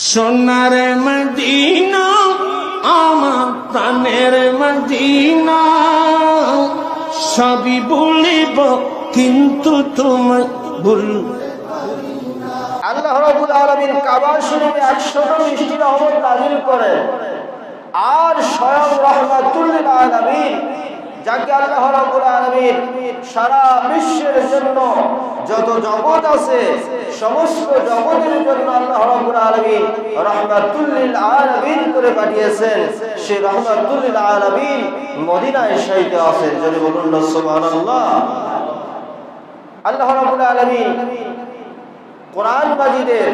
সোনার মদিনা আমার প্রাণের মদিনা, সবই বলিব কিন্তু তোমায় ভুল। আল্লাহ রাব্বুল আলামিন কাবা শরীফে 120টি রহমত নাযিল করেন, আর স্বয়ং রাহমাতুল লিল আলামিন যাকে আল্লাহ রাব্বুল আলামিন সারা বিশ্বের জন্য যত জগৎ আছে সমস্ত জগতের জন্য আল্লাহ রাব্বুল আলামিন রাহমাতুল লিল আলামিন করে পাঠিয়েছেন। সেই রাহমাতুল লিল আলামিন মদিনায় শায়িত আছেন। যদি বলুন না সুবহানাল্লাহ। আল্লাহ রাব্বুল আলামিন কোরআন মাজিদের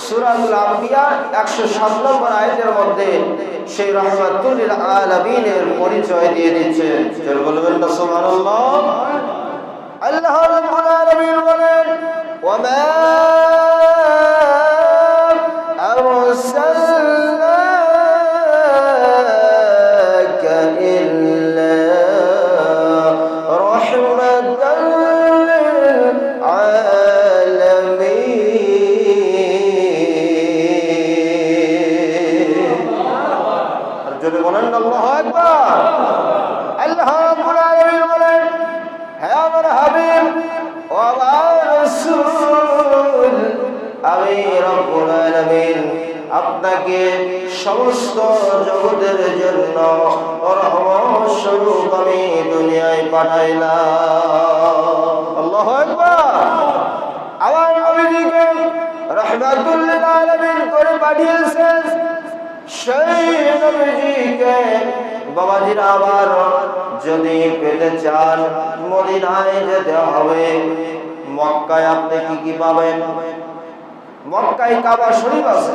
সূরাতুল আম্বিয়া 107 নম্বর আয়াতের মধ্যে সেই রাহমাতুল লিল আলামিনের পরিচয় দিয়ে দিচ্ছেন। যারা বলবেন না সুবহানাল্লাহ। আল্লাহ রাব্বুল আলামিন বলেন, ওয়া মা আরসালনাকা ইল্লা রাহমাতাল লিল যদি বলেন আল্লাহু আকবার। আল্লাহ রাব্বুল আলামিন বলেন, হে আমার হাবিব ও আমার রাসূল, আমি রব্বুল আলামিন আপনাকে সমস্ত জগতের জন্য রহমত স্বরূপ আমি দুনিয়ায় পাঠাইলাম। আল্লাহু আকবার। আমার নবীকে রাহমাতুল লিল আলামিন করে পাঠিয়েছেন। সেই নবীজিকে বাবাজিরা আবার যদি পেতে চান মদিনায় যেতে হবে। মক্কায় আপনি কি পাবেন? মক্কায় কাবা শরীফ আছে,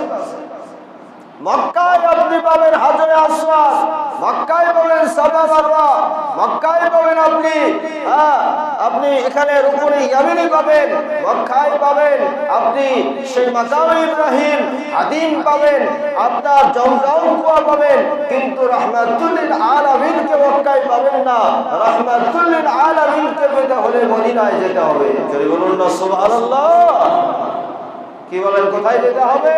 মক্কায় আপনি পাবেন হাজরে আসওয়াদ, মক্কায় পাবেন সাফা মারওয়া, মক্কায় পাবেন আপনি এখানে রুকনে ইয়ামিনী পাবেন, মক্কায় পাবেন আপনি সেই মাকাম ইব্রাহিম আদিম পাবেন, আপনার জমজম কুয়া পাবেন। কিন্তু রাহমাতুল লিল আলামিনকে মক্কায় পাবেন না। রাহমাতুল লিল আলামিনকে পেতে হলে মদিনায় যেতে হবে। যদি বলুন না সুবহানাল্লাহ। কি বলেন, কোথায় যেতে হবে?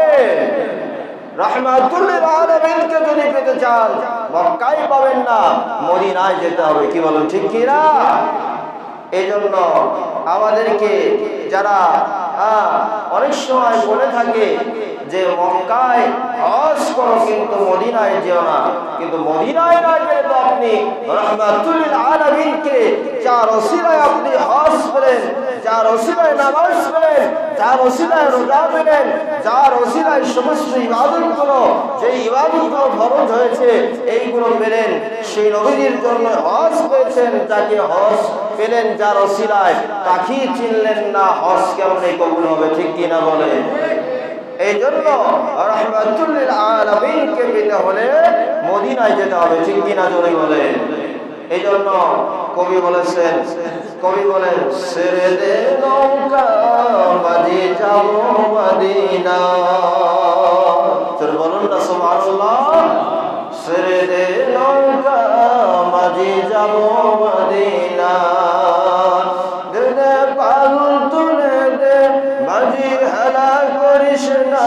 রাহমাতুল লিল আলামিনকে যদি পেতে চান মক্কায় পাবেন না, মদিনায় যেতে হবে। কি বলেন, ঠিক কি না? এই জন্য আমাদেরকে যারা অনেক সময় বলে থাকে যে মক্কায় হজ করো কিন্তু মদিনায় যেও না, কিন্তু মদিনায় না গেলে তো আপনি রাহমাতুল লিল আলামিনকে যার ওসিলায় আপনি হজ পেলেন, যার ওসিলায় নামাজ পেলেন, যার ওসিলায় রোজা পেলেন, যার ওসিলায় সমস্ত ইবাদতগুলো যে ইবাদতগুলো ফরজ হয়েছে এইগুলো পেলেন, সেই নবীর জন্য হজ পেয়েছেন। যাকে হজ পেলেন যার ওসিলায়, তাকেই চিনলেন না, হজ কেমনে কবুল হবে? ঠিক কিনা বলে? এই জন্য রাহমাতুল লিল আলামিনকে পেতে হলে মদিনায় যেতে হবে। ঠিক কিনা জোরে বলে? এই জন্য কবি বলেছেন, কবি বলেন, ছেড়ে দে নৌকা বাজি যাব মদিনা। তোর বলুন না সুবহানাল্লাহ। ছেড়ে দে নৌকা বাজি যাব মদিনা, দে দে পাল তুলে দে বাজি হেলা করিস না,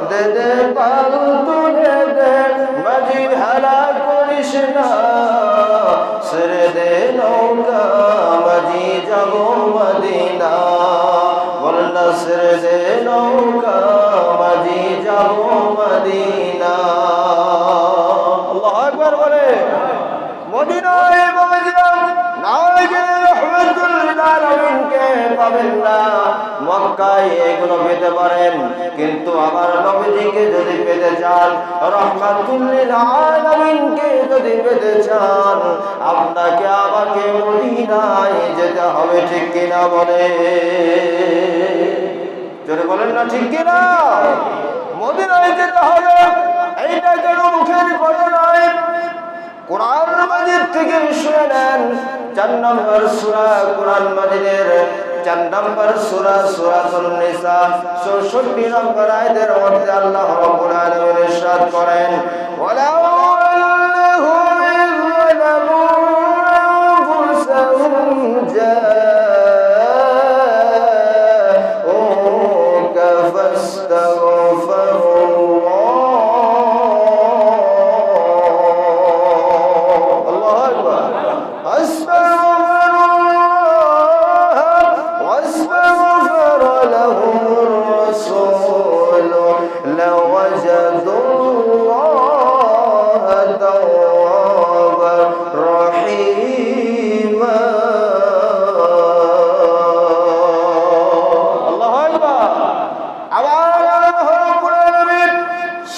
দে দে পাল তুলে দে বাজি হেলা করিস না, ছেড়ে দে নৌকা বাজি যাব মদিনা। বলেন না, ছেড়ে দে নৌকা বাজি যাব মদিনা। আল্লাহু আকবার বলে। মদিনায় বাবাজিরা না গেলে রাহমাতুল লিল আলামিনকে পাবেন না। মক্কায় এগুলো পেতে পারেন, কিন্তু আমার নবীজিকে যদি পেতে চান, রাহমাতুল লিল আলামিনকে যদি পেতে চান, আপনাকে আমাকে মদিনায় যেতে হবে। ঠিক কিনা বলে? যদি বলেন না ঠিক কিনা? মদিনায় যেতে হবে। এইটা কেন মুখের কথা নয়, কোরআন মাজিদ থেকে শুনে নেন। 4 নম্বর সূরা কোরআন মাজিদের 4 নম্বর সূরা সূরাতুন নিসা 64 নম্বর আয়াতের মধ্যে আল্লাহ রাব্বুল আলামিন ইরশাদ করেন, ওয়ালাউ আন্নাহুম যালামু আনফুসাহুম জাউকা ফাস্তাগফিরু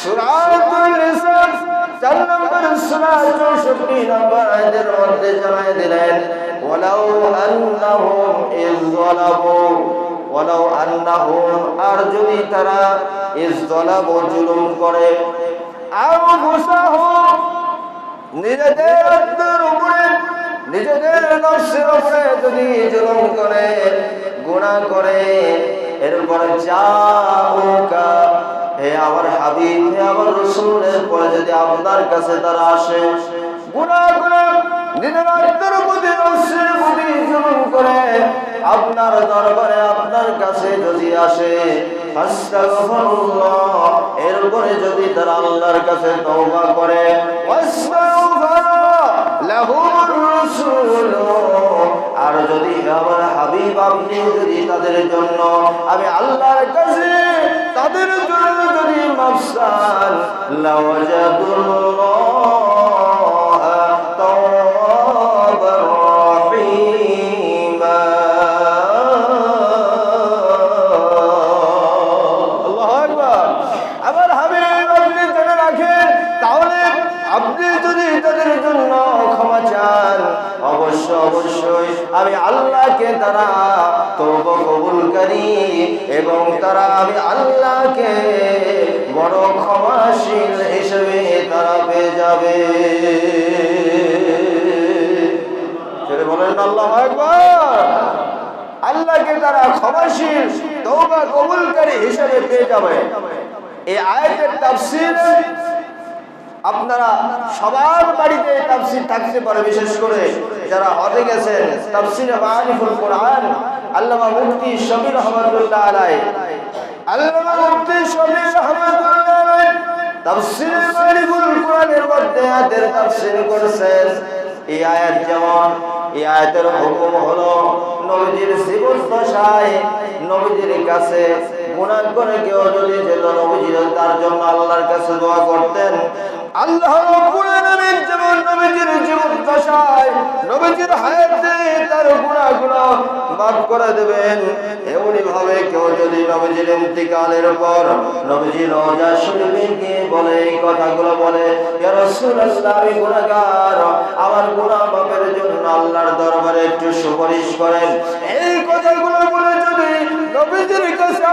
সূরাতুন নিসা 4 নম্বর সূরা 64 নম্বর আয়াতের মধ্যে জানায় দিলেন ওয়ালাউ আন্নাহুম ইযলামু ওয়ালাউ আন্নাহুম আর যদি তারা ইযলামু জুলুম করে আনফুসাহুম নিজেদের আত্মার উপরে নিজেদের নফসের উপরে যদি জুলুম করে গুনাহ করে এরপরে যাওকা হে আমার হাবিব হে আমার রাসূলের পরে যদি আপনার কাছে তারা আসে গুনাহ করে নিজের আত্মার প্রতি নফসের প্রতি জুলুম করে আপনার দরবারে আপনার কাছে যদি আসে আস্তাগফিরুল্লাহ এরপরে যদি তারা আল্লাহর কাছে তওবা করে আর যদি আমার হাবিব আপনি যদি তাদের জন্য আমি আল্লাহর কাছে তাদের জন্য যদি মাফসান লাওয়াজাদুল্লাহ তাওয়াবার রহিমা আল্লাহু আকবার আমার হাবিব আপনি জেনে রাখেন তাহলে আপনি যদি তাদের জন্য ক্ষমা চান অবশ্যই আমি আল্লাহকে তারা তওবা কবুলকারী এবং তারা আমি আল্লাহকে বড় ক্ষমাশীল হিসেবে তারা পেয়ে যাবে সেটা বলেন আল্লাহু আকবার আল্লাহকে তারা ক্ষমাশীল তওবা কবুলকারী হিসেবে পেয়ে যাবে এই আয়াতের তাফসীর আপনারা সবার বাড়িতে তাফসীর থাকতে পারে বিশেষ করে যারা হজে গেছেন তাফসীরে মাআরিফুল কোরআন আল্লামা মুফতি শবীর রহমাতুল্লাহ আলাইহি আল্লামা মুফতি শবীর রহমাতুল্লাহ আলাইহি তাফসীরে মাআরিফুল কোরআনের মধ্যে আয়াতের তাফসীর করেছেন এই আয়াত যেমন এই আয়াতের হুকুম হলো নবীজির জীবন দশায় নবীজির কাছে গুনাহ করে কেউ যদি যেত নবীজি তার জন্য আল্লাহর কাছে দোয়া করতেন আল্লাহ রাব্বুল আলামিন যেমন নবীজির জীবন দশায় নবীজির হায়াতে তার গুনাহগুলো মাফ করে দেবেন এমনি ভাবে কেউ যদি নবীজির ইন্তিকালের পর নবীজির রওজা শরীফে গিয়ে বলে এই কথাগুলো বলে ইয়া রাসূলুল্লাহ আমি গুনাহগার আমার গুনাহ মাফের জন্য আল্লাহর দরবারে একটু সুপারিশ করেন এই কথাগুলো বলে যদি নবীজির কাছে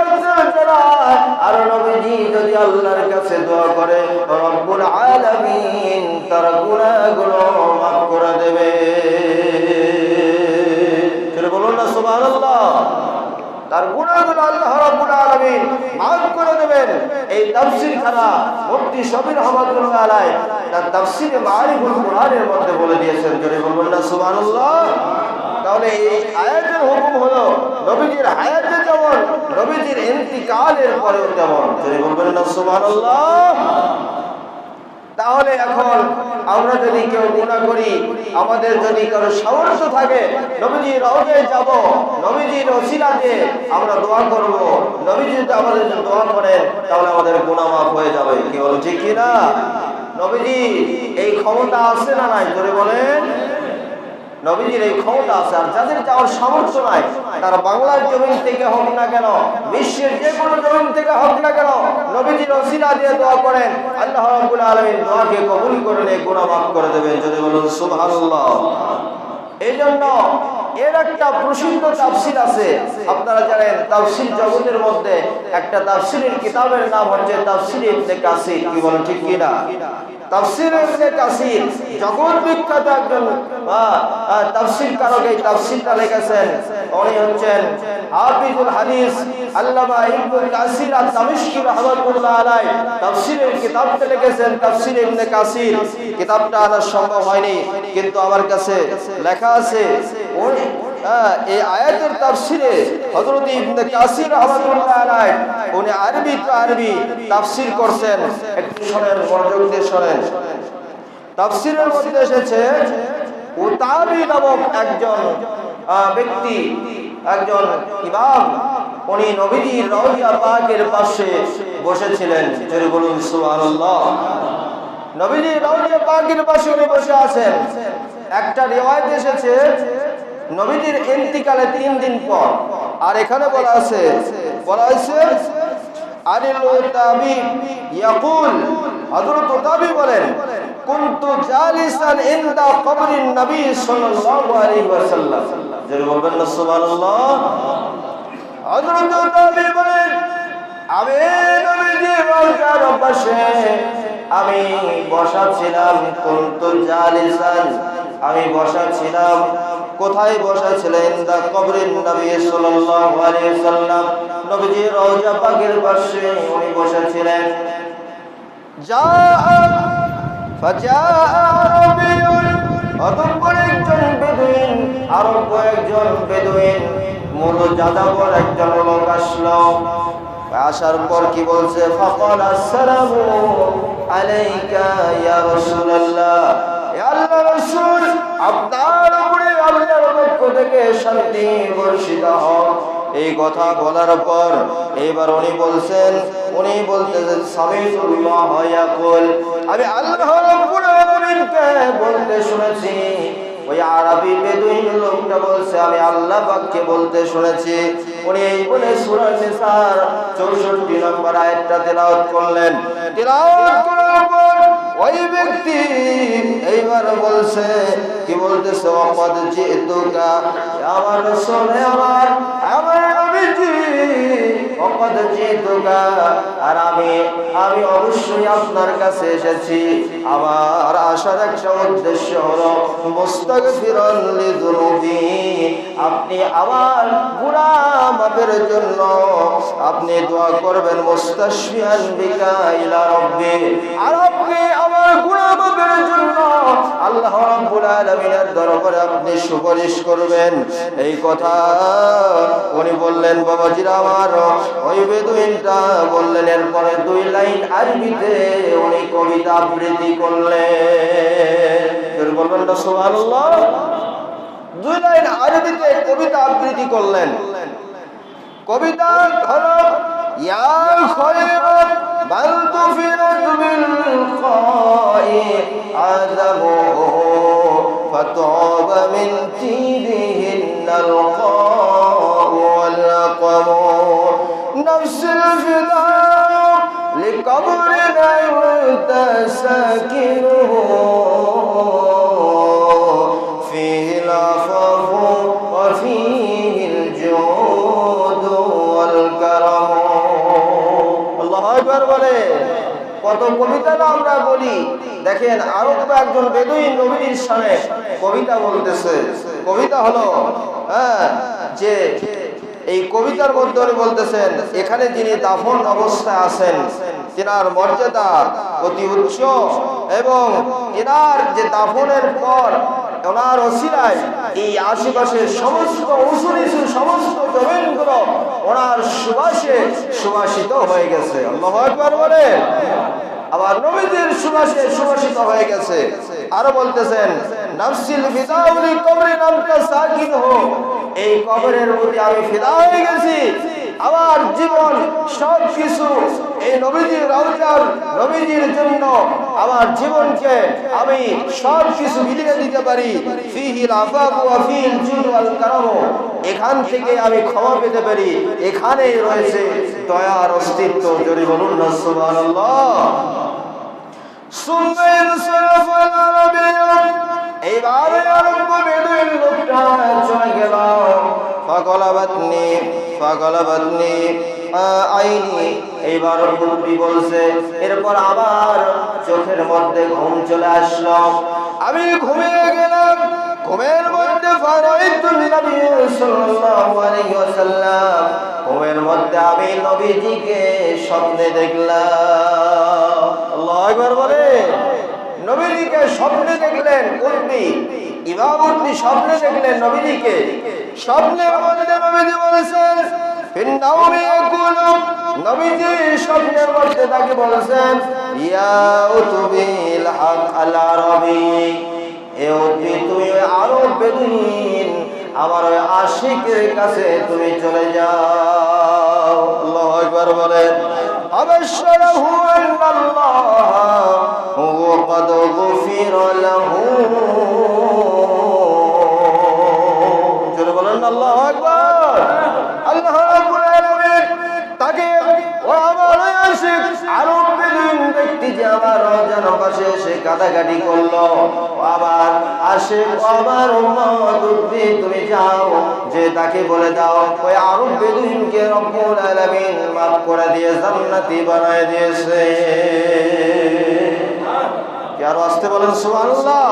আর নবীজি যদি আল্লাহর কাছে দোয়া করে রব্বুল আলামিন তার গুনাহগুলো মাফ করে দেবে সেটা বলুন না সুবহানাল্লাহ তার গুনাহগুলো আল্লাহ রাব্বুল আলামিন মাফ করে দেবেন এই তাফসীর খানা মুফতি শবীর রহমাতুল্লাহ আলাইহি তার তাফসীরে মাআরিফুল কোরআনের মধ্যে বলে দিয়েছেন জোরে বলুন না সুবহানাল্লাহ তাহলে এই আয়াতের হুকুম হলো নবীজির হায়াতে যেমন নবীজির ইন্তিকালের পরেও তেমন জোরে বলবেন না সুবহানাল্লাহ তাহলে এখন আমরা যদি কেউ গুনাহ করি আমাদের যদি কারো সামর্থ্য থাকে নবীজির রওজায় যাব নবীজির ওসিলাতে আমরা দোয়া করব নবীজি যদি আমাদের জন্য দোয়া করেন তাহলে আমাদের গুনাহ মাফ হয়ে যাবে কি বলেন ঠিক কি না নবীজি এই ক্ষমতা আছে না নাই জোরে বলেন নবীজির এই ক্ষমতা আছে আর যাদের যাওয়ার সামর্থ্য নাই তারা বাংলার জমিন থেকে হোক না কেন বিশ্বের যে কোনো জমিন থেকে হোক না কেন নবীজির ওসিলা দিয়ে দোয়া করেন আল্লাহ রাব্বুল আলামিন দোয়াকে কবুল করে নিয়ে গুনাহ মাফ করে দেবেন যদি বলুন সুবহানাল্লাহ এইজন্য এর একটা প্রসিদ্ধ তাফসীর আছে আপনারা জানেন তাফসীর জগতের মধ্যে একটা তাফসীরের কিতাবের নাম হচ্ছে তাফসীর ইবনে কাসির কি বলেন ঠিক কি না তাফসীর ইবনে কাসির জগৎ বিখ্যাত একজন তাফসীর কারক এই তাফসীরটা লিখেছেন উনি হচ্ছেন হাফিজুল হাদিস আল্লামা ইবনে কাসির আত-তামিশকি রাহমাতুল্লাহ আলাইহি তাফসীরের কিতাবটা লিখেছেন তাফসীর ইবনে কাসির কিতাবটা আনা সম্ভব হয়নি কিন্তু আমার কাছে লেখা আছে উনি এই আয়াতের তাফসীরে হযরত ইবনে কাসির রাহমাতুল্লাহ আলাইহি উনি আরবি তো আরবি তাফসীর করছেন একটু শুনেন মনোযোগ দিয়ে শুনেন তাফসীরের মধ্যে এসেছে উতাবি নামক একজন ব্যক্তি একজন ইমাম উনি নবীজির রওজা পাকের পাশে বসেছিলেন জোরে বলুন সুবহানাল্লাহ নবীজির রওজা পাকের পাশে উনি বসে আছেন একটা রিওয়ায়াত এসেছে নবীজির ইন্তিকালের 3 দিন পর আর এখানে বলা হয়েছে আনিল তাবি ইয়াকুল, হযরত তাবি বলেন কুনতু জালিসান ইনদা কবরিন নবী সাল্লাল্লাহু আলাইহি ওয়াসাল্লাম। যারা বলবেন না সুবহানাল্লাহ। হযরত তাবি বলেন আমি নবীজির রওজার পাশে আমি বসা ছিলাম। কুনতু জালিসান, আমি বসা ছিলাম। কোথায় বসা ছিলেন? দা কবরিন নবী সাল্লাল্লাহু আলাইহি ওয়াসাল্লাম, নবীজির রওজা পাকের পাশে উনি বসা ছিলেন। অতঃপর একজন বেদুইন, আরো কয়েকজন বেদুইন, মূল যাযাবর একজন লোক আসলো। আসার পর কি বলছে? ফাকাল আসসালামু আলাইকা ইয়া রাসূলুল্লাহ, ইয়া আল্লাহর রাসূল, আপনার উপরে আল্লাহর পক্ষ থেকে শান্তি বর্ষিত হোক। এই কথা বলার পর এবার উনি বলতেছেন সামিউল্লাহ ইয়াকুল, আমি আল্লাহ রাব্বুল আলামিনকে বলতে শুনেছি। ওই আরবি বেদুইন লোকটা বলছে আমি আল্লাহ পাককে বলতে শুনেছি। উনি এই বলে সূরা নিসার 64 নম্বর আয়াতটা তেলাওয়াত করলেন। তেলাওয়াত করার পর ওই ব্যক্তি এইবার বলছে, কি বলতেছে? ওয়াকাদ জিতুকা, আমার রাসূল, আমার নবীজি, ওয়াকাদ জিতুকা, আর আমি অবশ্যই আপনার কাছে এসেছি। আমার আসার একটা উদ্দেশ্য হলো মুস্তাগফিরান লিযুনুবি, আপনি আমার গুনাহ মাফের জন্য আপনি দোয়া করবেন। মুস্তাশফিয়ান বিকা ইলা রাব্বি, আর আপনি আমার গুনাহ মাফের জন্য আল্লাহ রাব্বুল আলামিনের দরবারে আপনি সুপারিশ করবেন। এই কথা উনি বললেন। বাবাজিরা আমার, ওই বেদুইনটা বললেন। এরপরে 2 লাইন আরবিতে উনি কবিতা আবৃত্তি করলেন। বলবেন না সুবহানাল্লাহ। 2 লাইন আরবিতে কবিতা আবৃত্তি করলেন। কবিতা হলো ইয়া খায়রাত বাল তুফিরাত বিল খাই আযামু ফাতাবা মিন তিরিহিনাল খাউ ওয়াল কামু নাফসুল ফিদা লিকবরিনা তাসাকিনুহু ফিহি লাফাফু ওয়া ফিহিল জুদু ওয়াল কারাম। আল্লাহু আকবার বলে। কত কবিতা না আমরা বলি। দেখেন আরো একজন বেদুইন নবীর সামনে কবিতা বলতেছে। কবিতা হলো যে এই কবিতার মধ্যে উনি বলতেছেন এখানে যিনি দাফন অবস্থায় আছেন তিনার মর্যাদা অতি উচ্চ, এবং তিনার যে দাফনের পর ওনার ওসিলায় এই আশেপাশের সমস্ত উঁচু নিচু সমস্ত জমিনগুলো ওনার সুবাসে সুবাসিত হয়ে গেছে। আল্লাহু আকবার বলে। আবার নবীজির সুবাসে সুবাসিত হয়ে গেছে। আরো বলতেছেন নাফসিল ফিদাউলি কবরি নামটা সাকিন হো, এই কবরের প্রতি আমি ফিদা হয়ে গেছি। আমার জীবন সবকিছু এই নবীজির রওজার নবীজির জন্য আমার জীবনকে আমি সবকিছু বিলিয়ে দিতে পারি। ফিহিল আফাবু ওয়া ফিহিল জুদ ওয়াল কারাম, এখান থেকে আমি ক্ষমা পেতে পারি। এখানেই রয়েছে দয়ার অস্তিত্ব। জোরে বলুন না সুবহানাল্লাহ। সুম্মাইন সারাফাল আরাবিয়া, এইবারে আরম্ভ বেদুইন লোকটা চলে গেল। ফাগলাবাতনি আইনি, এইবার মুরব্বি বলছে। এরপর আবার চোখের মধ্যে ঘুম চলে আসলো। আমি ঘুমিয়ে গেলাম। ঘুমের মধ্যে ঘুমের মধ্যে আমি নবীজিকে স্বপ্নে দেখলাম। আল্লাহু আকবার বলে। নবীজিকে স্বপ্নে দেখলেন। উর্বি ইমামতি স্বপ্নে দেখলেন নবীজিকে। স্বপ্নের মধ্যে নবীজি বলেছেন ফিন্নাউমি ইয়াকুলু, নবীজি স্বপ্নের মধ্যে তাকে বলেছেন ইয়া উতুবিল হক আল আরবি, এ উতবি তুমি আরব বেদুইন আমার ওই আশিকের কাছে তুমি চলে যাও। আল্লাহু আকবার বলেন। আবাশশারাহু আন্নাল্লাহু ক্বাদ গুফিরা লাহু, জোরে বলেন আল্লাহু আকবার। আল্লাহ রাব্বুল আলামিন তাকে ও আমার আরব বেদুইন ব্যক্তি যে আমার রওজার পাশে এসে কাটাকাটি করলো, আবার আসে আমার উম্মত উদ্দি তুমি যাও যে তাকে বলে দাও ওই আরব বেদুইনকে রব্বুল আলামিন মাফ করে দিয়ে জান্নাতি বানায় দিয়েছে। কি আর আসতে বলেন সুবহানাল্লাহ?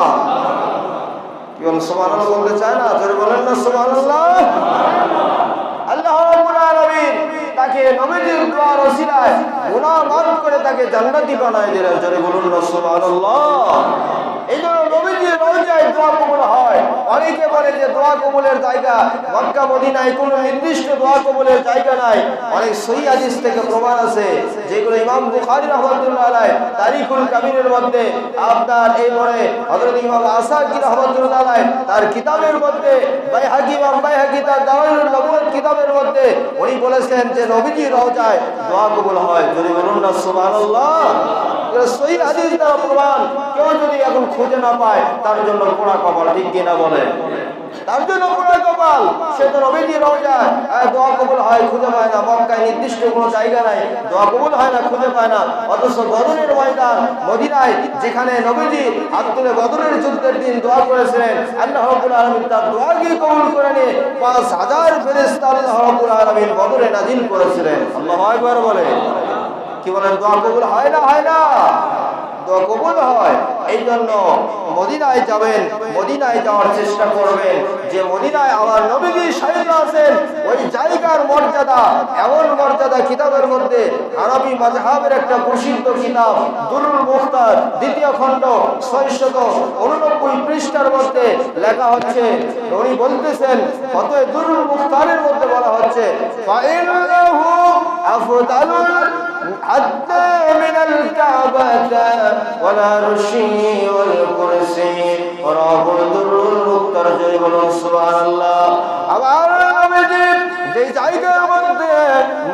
কি বলেন সুবহানাল্লাহ? বলতে চায় না? জোরে বলেন না সুবহানাল্লাহ। আল্লাহ রাব্বুল আলামিন তাকে নবীজির দোয়ার ওসিলায় গুনাহ মাফ করে তাকে জান্নাতি বানায় দিলেন। জোরে বলুন না সুবহানাল্লাহ। এই জন্য নবীজির রওজায় দোয়া কবুল হয়। অনেকে বলে যে দোয়া কবুলের জায়গা মক্কা মদিনায় কোনো নির্দিষ্ট দোয়া কবুলের জায়গা নাই। অনেক সহিহ হাদিস থেকে প্রমাণ আছে যেগুলো ইমাম বুখারী রাহমাতুল্লাহ আলাইহি তারিখুল কাবীরের মধ্যে আপনার এই পরে হযরত ইমাম আসাকি রাহমাতুল্লাহ আলাইহি তার কিতাবের মধ্যে বাইহাকি তার দাওয়াইউল নবুওয়াত কিতাবের মধ্যে উনি বলেছেন যে নবীজির রওজায় দোয়া কবুল হয়। যদি বলুন না সুবহানাল্লাহ। সহিহ হাদিস দ্বারা প্রমাণ। কেউ যদি এখন খুঁজে না পায় তার জন্য পোড়া কপাল, ঠিক কিনা বলে? তার জন্য পোড়া কপাল। সে তো নবীজির রওজায় দোয়া কবুল হয় খুঁজে পায় না। মক্কায় নির্দিষ্ট কোনো জায়গা নাই, দোয়া কবুল হয় না, খুঁজে পায় না। অথচ বদরের ময়দান মদিনায় যেখানে নবীজি হাত তুলে বদরের যুদ্ধের দিন দোয়া করেছিলেন, আল্লাহ রাব্বুল আলামিন তার দোয়াকে কবুল করে নিয়ে 5000 ফেরেশতা আল্লাহ রাব্বুল আলামিন বদরে নাজিল করেছিলেন। আল্লাহু আকবার বলে। কি বলেন? দোয়া কবুল হয় না? হয় না? দোয়া কবুল হয়। এই জন্য মদিনায় যাবেন, মদিনায় যাওয়ার চেষ্টা করবেন যে মদিনায় আমার নবীজি শায়িত আছেন। ওই জায়গার মর্যাদা, এমন মর্যাদা কিতাবের মধ্যে আরবি মাযহাবের একটা প্রসিদ্ধ কিতাব দুরুল মুখতার দ্বিতীয় খণ্ড 689 পৃষ্ঠার মধ্যে লেখা হচ্ছে। উনি বলতেছেন অতএব দুরুল মুখতারের মধ্যে বলা হচ্ছে ফাইনাহু আফদালুল হাত্তা মিনাল কাবাতা ওয়ালা রুশি ওয়াল কুরসি রাহুল দুরুল মুখতার। জয় বলুন সুবহানাল্লাহ। আবার নবীজি যে জায়গার মধ্যে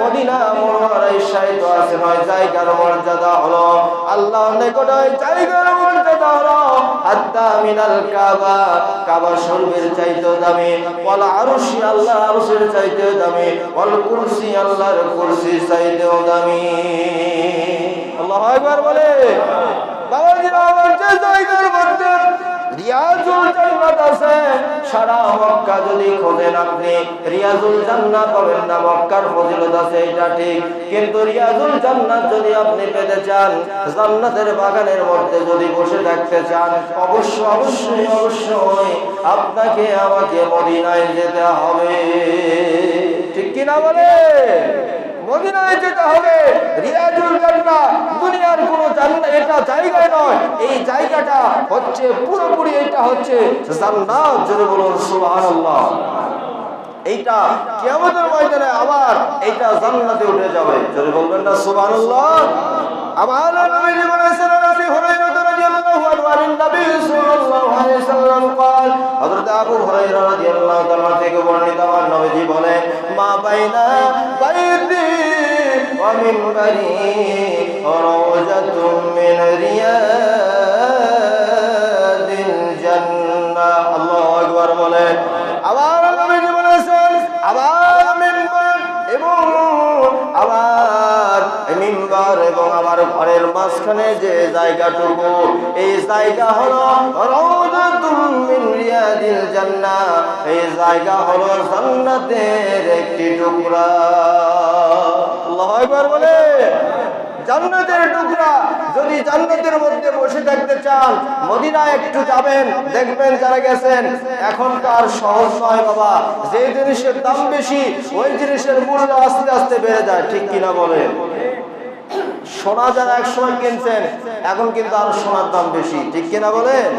মদিনা মুনাওয়ারায় শায়িত আছেন ওই জায়গার মর্যাদা হলো আল্লাহর নিকটে জায়গার মর্যাদা হলো হাত্তা মিনাল কাবা, কাবা শরীফের চাইতেও দামি, ওয়াল আরশি, আল্লাহর আরশের চাইতেও দামি, ওয়াল কুরসি, আল্লাহর কুরসির চাইতেও দামি। আল্লাহু আকবার বলে। বাবাজিরা আমার যে জায়গার মধ্যে রিয়াজুল জান্নাত আছে, সারা মক্কা যদি খোঁজেন আপনি রিয়াজুল জান্নাত পাবেন না। মক্কার ফজিলত আছে এটা ঠিক, কিন্তু রিয়াজুল জান্নাত যদি আপনি পেতে চান, জান্নাতের বাগানের মধ্যে যদি বসে থাকতে চান, অবশ্যই আপনাকে আমাকে মদিনায় যেতে হবে। ঠিক কিনা বলে? মদিনায় যেতে হবে। রিয়াজুল জান্নাত দুনিয়ার কোনো জান্নাত এটা জায়গায় নয়, এই জায়গাটা হচ্ছে পুরোপুরি এটা হচ্ছে জান্নাত। জোরে বলুন সুবহানাল্লাহ। এইটা কিয়ামতের ময়দানে আবার এইটা জান্নাতে উঠে যাবে। জোরে বলবেন না সুবহানাল্লাহ। আমার নবীজি বলেছেন আবু হুরায়রা রাদিয়াল্লাহু আনহু আন নবী সাল্লাল্লাহু আলাইহি ওয়াসাল্লাম قال হযরত আবু হুরায়রা রাদিয়াল্লাহু তাআলা থেকে বর্ণিত আমার নবীজি বলেন মা বাইনা বাইতি ওয়া মিনবারি রাওজাতুম মিন রিয়াদিল জান্নাহ। আল্লাহু আকবার বলেন। আবার নবীজি বলেছেন আবার মিনবার এবং আবার মিম্বার এবং আমার ঘরের মাঝখানে যে জায়গাটুকু, এই জায়গা হলো রাওযাতুম মিন রিয়াদিল জান্নাহ, এই জায়গা হলো জান্নাতের একটি টুকরা। আল্লাহু আকবার বলে। জান্নাতের টুকরা। যদি জান্নাতের মধ্যে বসে থাকতে চান মদিনায় একটু যাবেন, দেখবেন যারা গেছেন এখন তো আর সহজ নয় বাবা। যে জিনিসের দাম বেশি ওই জিনিসের মূল্য আস্তে আস্তে বেড়ে যায়। ঠিক কিনা বলেন? সোনা যারা একসময় কিনছেন এখন কিন্তু আর সোনার দাম বেশি। ঠিক কিনা বলেন?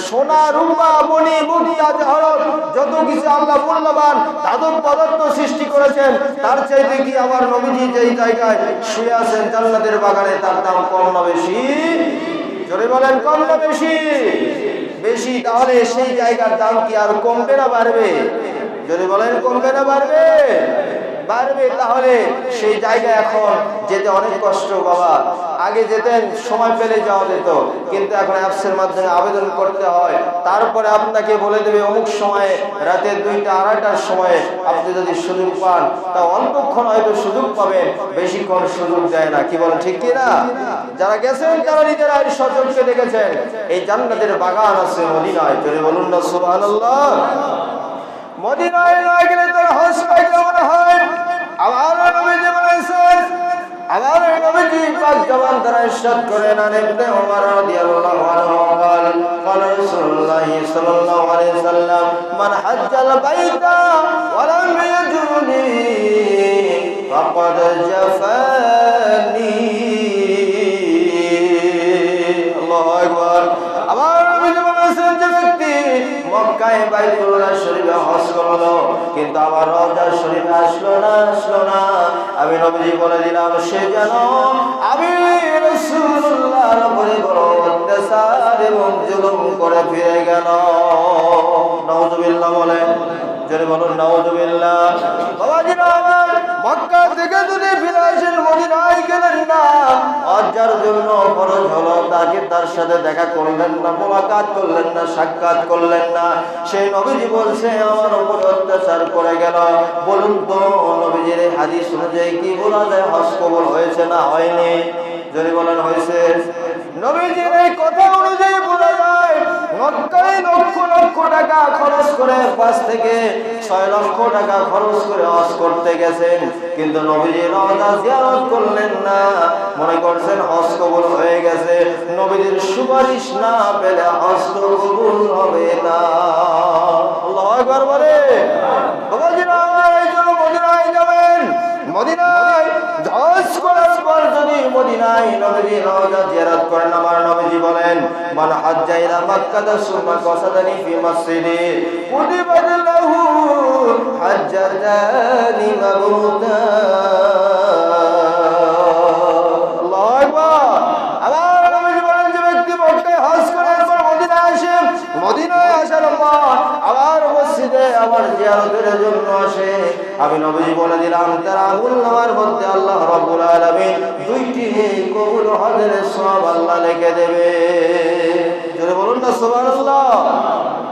সোনা, রূপা, মণি, মুক্তা, জহরত যত কিছু আল্লাহ মূল্যবান ধাতব পদার্থ সৃষ্টি করেছেন, তার চাইতে কি আমার নবীজি যেই জায়গায় শুয়ে আছেন জান্নাতের বাগানে তার দাম কম না বেশি? জোরে বলেন, কম না বেশি? বেশি। তাহলে সেই জায়গার দাম কি আর কমবে না বাড়বে? জোরে বলেন, কমবে না বাড়বে? বাড়বে, তাহলে সেই জায়গায় এখন যেতে অনেক কষ্ট বাবা। আগে যেতেন সময় পেলে যাওয়া যেত, কিন্তু এখন অ্যাপসের মাধ্যমে আবেদন করতে হয়, তারপরে আপনাকে বলে দেবে অমুক সময়ে রাতে 2টা 2:30টার সময়ে আপনি যদি সুযোগ পান তা অল্পক্ষণ হয়তো সুযোগ পাবেন, বেশিক্ষণ সুযোগ দেয় না। কি বলেন ঠিক কি না? যারা গেছেন তারা নিজেরাই সচক্ষে দেখেছেন এই জান্নাতের বাগান আছে মদিনায়। যদি বলুন না সুবহানাল্লাহ। মদিনায় না গেলে তার হজ কেমন হয়? আমার নবীজি বলেছেন, আমার নবীজি পাক জবান দ্বারা ইরশাদ করেন, ইবনে ওমর রাদিয়াল্লাহু আনহু قال قال رسول الله صلى الله عليه وسلم من حج البيت ولم يجرني فقد جفاني। আল্লাহু আকবার। আমার নবীজি বলেছেন, যে ব্যক্তি মক্কায় বাইতুল্লাহ শরীফে হজ করলো কিন্তু আবার রওজা শরীফে আসলো না, আমি নবীজি বলে দিলাম সে যেন আমি রাসূলুল্লাহর উপরে বড় অত্যাচার এবং জুলুম করে ফিরে গেল। নাউযুবিল্লাহ বলেন, যদি বলুন নাউযুবিল্লাহ। বাবাজিরা আমার, মক্কা থেকে যদি ফিরে আসেন মদিনায় গেলেন না, যার জন্য ফরজ হলো তাকে তার সাথে দেখা করলেন না, মোলাকাত করলেন না, সাক্ষাৎ করলেন না, সেই নবীজি বলছে আমার উপর অত্যাচার করে গেল। বলুন তো নবীজির এই হাদিস অনুযায়ী কি বলা যায় হজ কবুল হয়েছে না হয়নি? যদি বলেন হয়েছে। নবীজির এই কথা অনুযায়ী বলা যায় মক্কায় লক্ষ লক্ষ টাকা খরচ করে 5 থেকে 6 লক্ষ টাকা খরচ করে হজ করতে গেছেন, কিন্তু নবীজি রওজা জিয়ারত করলেন না, মনে করছেন হজ কবুল হয়ে গেছে। নবীজির সুপারিশ না পেলে হজ কবুল হবে না। আল্লাহু আকবার বলে। বাবাজিরা এই জন্য মদিনায় যাবেন, মদিনায় হজ করার পর যদি মদিনায় নবীজি রওজা জিয়ারত করেন, আমার নবীজি বলেন মান হাজ্জা ইলা মক্কা সুম্মা কাসাদানি ফি মসজিদি কুতিবা লাহু হাজ্জাতানি মাবরুতা। আল্লাহু আকবার। আমার নবীজি বলেন, যে ব্যক্তি মক্কায় হজ করার পর মদিনায় আসে, মদিনায় আসার পর আবার মসজিদে আবার জিয়ারতের জন্য আসে, আমি নবীজি বলে দিলাম তার আমলনামার মধ্যে আল্লাহ রাব্বুল আলামিন 2টি কবুল হজের সওয়াব আল্লাহ লিখে দেবে। যদি বলুন না সুবহানাল্লাহ।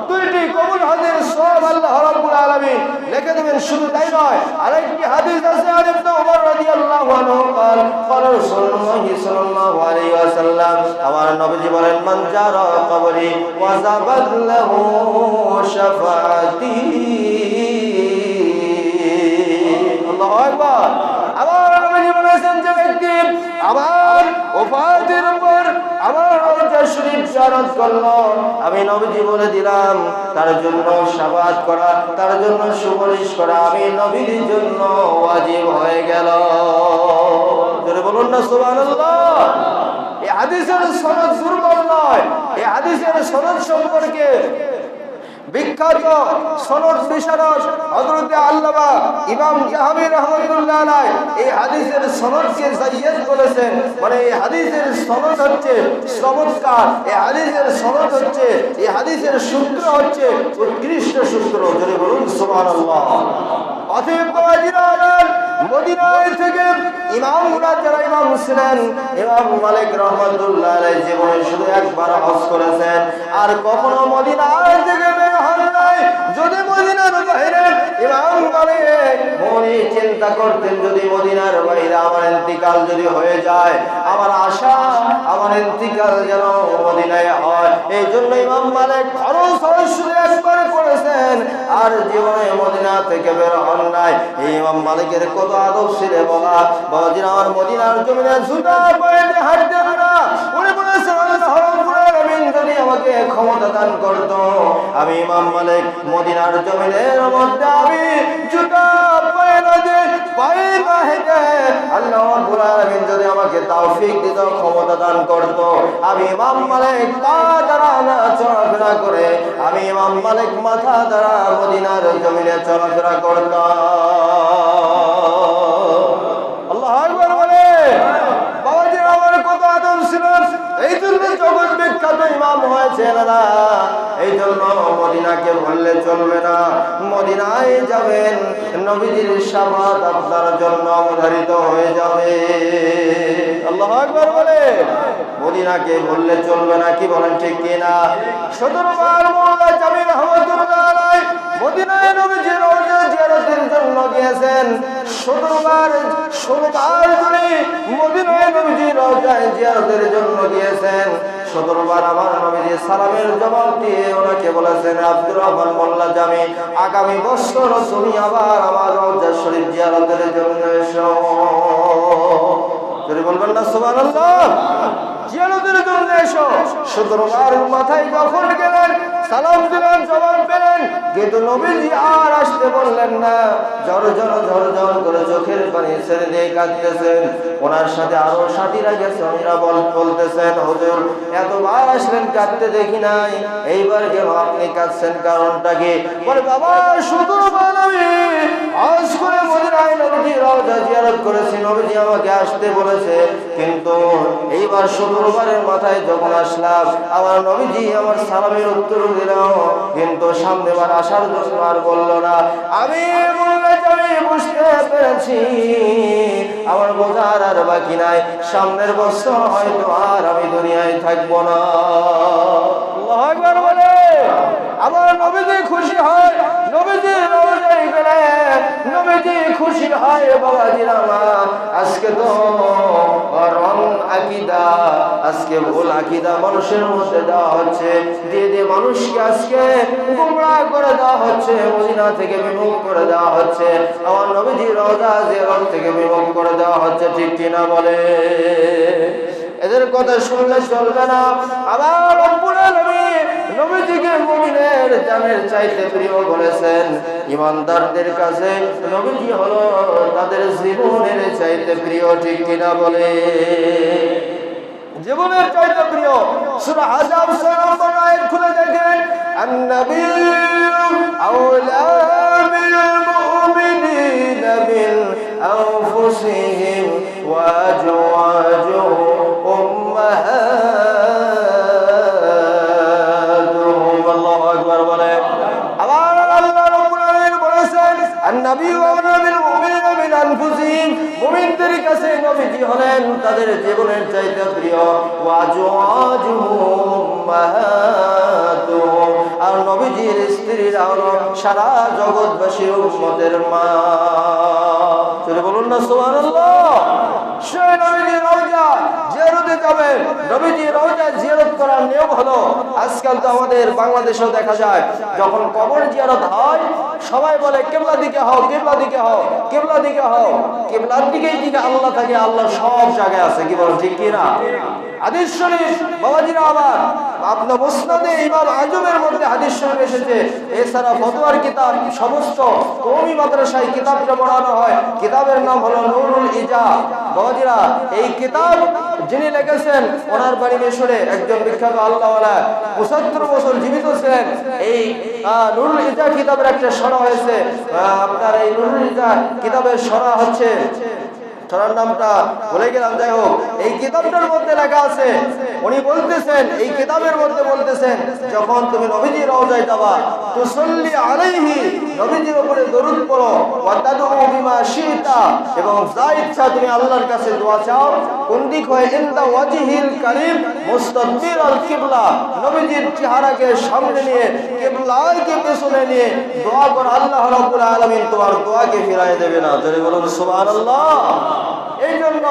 2টি কবুল হজের সওয়াব আল্লাহ রাব্বুল আলামিন লিখে দেবেন। শুধু তাই নয়, আরেকটি হাদিস আছে ইবনে ওমর রাদিয়াল্লাহু আনহু قال قال رسول الله صلى الله عليه وسلم আমার নবীজি বলেন মান জারা কবরি ওয়া যাবাদ লাহু শাফাআতি। আল্লাহু আকবার। আমার নবীজি বলেছেন, যে ব্যক্তি আমার ওফাতের উপর আমার রওজা শরীফ জিয়ারত করলো, আমি নবীজি বলে দিলাম তার জন্য শাফাআত করা, তার জন্য সুপারিশ করা আমি নবীর জন্য ওয়াজিব হয়ে গেল। জোরে বলুন না সুবহানাল্লাহ। এই হাদিসের সনদ দুর্বল নয়, এই হাদিসের সনদ সম্পর্কে বিখ্যাত সনদ বিশারদ হযরত আল্লামা ইমাম জাহাবি রাহমাতুল্লাহ আলাইহি এই হাদিসের সনদকে সাইয়্যিদ বলেছেন। মানে এই হাদিসের সনদ হচ্ছে চমৎকার, এই হাদিসের সনদ হচ্ছে, এই হাদিসের সূত্র হচ্ছে উৎকৃষ্ট সূত্র। যদি বলুন সুবহানাল্লাহ। অতএব মদিনায় থেকে ইমামরা যারা ইমাম ছিলেন, ইমাম মালিক রাহমাতুল্লাহ আলাইহি জীবনে শুধু একবার হজ করেছেন, আর কখনো মদিনায় থেকে বের হন নাই। যদি মদিনার বাইরে ইমাম মালিক মনে চিন্তা করতেন, যদি মদিনার বাইরে আমার ইন্তিকাল যদি হয়ে যায়, আমার আশা আমার ইন্তিকাল যেন মদিনায় হয়, এই জন্য ইমাম মালিক খরচ শুধু একবার করেছেন আর জীবনে মদিনা থেকে বের হন নাই। এই ইমাম মালিকের কত আদব ছিল বাবা। বাবাজি আমার মদিনার জমিনে জুতা পায়ে হাঁটতে না, উনি বলেছেন আল্লাহ রাব্বুল আলামিন যদি আমাকে ক্ষমতা দান করত, আমি ইমাম মালিক মদিনার জমিনের মধ্যে আমি জুতা পায়ে না দিয়ে পায়ে না হেঁটে, আল্লাহ রাব্বুল আলামিন যদি আমাকে তৌফিক দিত, ক্ষমতা দান করত, আমি ইমাম মালিক পা দ্বারা না চলাফেরা করে, আমি ইমাম মালিক মাথা দ্বারা মদিনার জমিনে চলাফেরা করতাম। আল্লাহু আকবার বলে। বাবাজি আমার কত আদব ছিল, এই জন্য জগৎ বিখ্যাত ইমাম হয়েছে না, এই জন্য মদিনাকে ভুললে চলবে না। মদিনায় যাবেন, নবীজির শাফাত আপনার জন্য অবধারিত হয়ে যাবে। আল্লাহু আকবার বলে। মদিনাকে ভুললে চলবে না, কি বলেন ঠিক কিনা? 17 বার মোল্লা জামি রহমাতুল্লাহ আলাইহি মদিনায় নবীজির রওজা জিয়ারতের জন্য গিয়েছেন। 16 বার ধরে মদিনায় নবীজির রওজা জিয়ারতের জন্য গিয়েছেন। 17 বার আমার নবীজি সালামের জবাব দিয়ে ওনাকে বলেছেন, আব্দুর রহমান মোল্লা জামি, আগামী বছর তুমি আবার আমার রওজা শরীফ জিয়ারতের জন্য এসো। যদি বলবেন না সুবহানাল্লাহ? জিয়ারতের জন্য এসো। 17 বার মাথায় যখন গেলেন, সালাম দিলেন, জবাব পেলেন, কিন্তু নবীজি আর আসতে বললেন না। ঝরঝর করে চোখের পানি ছেড়ে দিয়ে কাঁদতেছেন। ওনার সাথে আরো সাথীরা গেছে, ওনারা বলতেছেন, হুজুর এতবার আসলেন, কাঁদতে দেখি নাই, এইবার কেন আপনি কাঁদছেন, কারণটা কি? বলে, বাবা 17 বার আমি আজ করে মদিনায় নবীজির রওজা জিয়ারত করেছি, নবীজি আমাকে আসতে বলেছে, কিন্তু এইবার 17 বারের মাথায় যখন আসলাম, আমার নবীজি আমার সালামের উত্তর দিল, কিন্তু সামনেবার আসার জন্য আর বলল না। আমি বুঝতে পেরেছি আমার বোঝার আর বাকি নাই, সামনের বছর হয়তো আর আমি দুনিয়ায় থাকবো না। আল্লাহু আকবার বলে। আমার নবীজি খুশি হয়, নবীজি রওজায় গেলে নবীজি খুশি হয়। বাবাজিরা আমার, আজকে তো রং আকীদা, আজকে ভুল আকীদা মানুষের মধ্যে দেওয়া হচ্ছে, দিয়ে মানুষকে আজকে গোমরাহ করে দেওয়া হচ্ছে, মদিনা থেকে বিমুখ করে দেওয়া হচ্ছে, আমার নবীজি রওজা জিয়ারত থেকে বিমুখ করে দেওয়া হচ্ছে, ঠিক কিনা বলে? এদের কথা শুনলে চলবে না। আবার রব্বুল আলামিন নবীজিকে মুমিনের জানের চাইতে প্রিয় বলেছেন। ঈমানদারদের কাছে নবীজি হলো তাদের জীবনের চাইতে প্রিয়, ঠিক কিনা বলে? জীবনের চাইতে প্রিয়। সূরা আহজাব 6 নম্বর আয়াত খুলে দেখেন, আন-নাবিয়্যু আওলা বিল মুমিনিনা মিন আনফুসিহিম ওয়া আজওয়াজুহু উম্মাহাতুহুম। আল্লাহু আকবার বলে। আবার আল্লাহ রাব্বুল আলামিন বলেছেন, আন-নাবিয়্যু আওলা বিল মুমিনিনা মিন আনফুসিহিম, মুমিনদের কাছে নবীজি হলেন তাদের জীবনের চাইতে প্রিয়। ওয়া আজওয়াজুহু উম্মাহাতুহুম, আর নবীজির স্ত্রীরা হলো সারা জগৎবাসীর উম্মতের মা। চলে বলুন না সুবহানাল্লাহ। সেই নবীজির রওজা জিয়ারতে যাবে। নবীজির রওজা জিয়ারত করার নিয়ম হলো, আজকাল তো আমাদের বাংলাদেশেও দেখা যায়, যখন কবর জিয়ারত হয় সবাই বলে কিবলা দিকে হও, কিবলা দিকে হও, কিবলা দিকে হও। কিবলার দিকেই দিকে আল্লাহ থাকে, আল্লাহ সব জায়গায় আছে, কি বলেন ঠিক কি না? হাদিস শরীফ বাবাজিরা, আবার আপনার মুসনাদে ইমাম আজমের মধ্যে হাদিস শরীফ এসেছে। এছাড়া ফতোয়ার কিতাব সমস্ত কওমি মাদ্রাসায় কিতাবটা পড়ানো হয়। কিতাবের নাম হলো নুরুল ইজা। বাবাজিরা, এই কিতাব যিনি লিখেছেন ওনার বাড়ি মিশরে, একজন বিখ্যাত আল্লাহওয়ালা, 75 বছর জীবিত ছিলেন। এই নুরুল ইজা কিতাবের একটা সরা হয়েছে। আপনার এই নুরুল ইজা কিতাবের সরা হচ্ছে, সরার নামটা ভুলে গেলাম, যাই হোক, এই কিতাবটার মধ্যে লেখা আছে, উনি বলতেছেন, এই কিতাবের মধ্যে বলতেছেন, যখন তুমি নবীজির রওজায় যাবা, তুসাল্লি আলাইহি, নবীজির উপরে দরুদ পড়ো, ওয়া তাদউ বিমা শিতা, এবং যা ইচ্ছা তুমি আল্লাহর কাছে দোয়া চাও, কোন দিক হয়ে, ইনদা ওয়াজহিল কারীম মুস্তাকবিল আল কিবলা, নবীজির চেহারাকে সামনে নিয়ে কিবলাকে পেছনে নিয়ে দোয়া করো, আল্লাহ রাব্বুল আলামিন তোমার দোয়াকে ফিরিয়ে দেবে না। জোরে বলুন সুবহানাল্লাহ। এই জন্য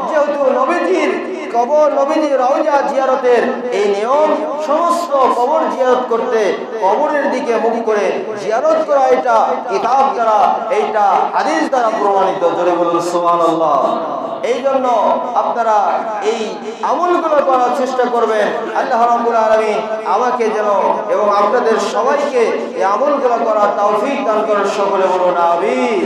যেহেতু নবীজির কবর, নবীজির রওজা জিয়ারতের এই নিয়ম, সমস্ত কবর জিয়ারত করতে কবরের দিকে মুখ করে জিয়ারত করা, এটা কিতাব দ্বারা, এইটা হাদিস দ্বারা প্রমাণিত। জোরে বলুন সুবহানাল্লাহ। এই জন্য আপনারা এই আমলগুলো করার চেষ্টা করবেন। আল্লাহ রাব্বুল আলামিন আমাকে যেন এবং আপনাদের সবাইকে এই আমলগুলো করার তৌফিক দান করেন। সকলে বলুন আমিন।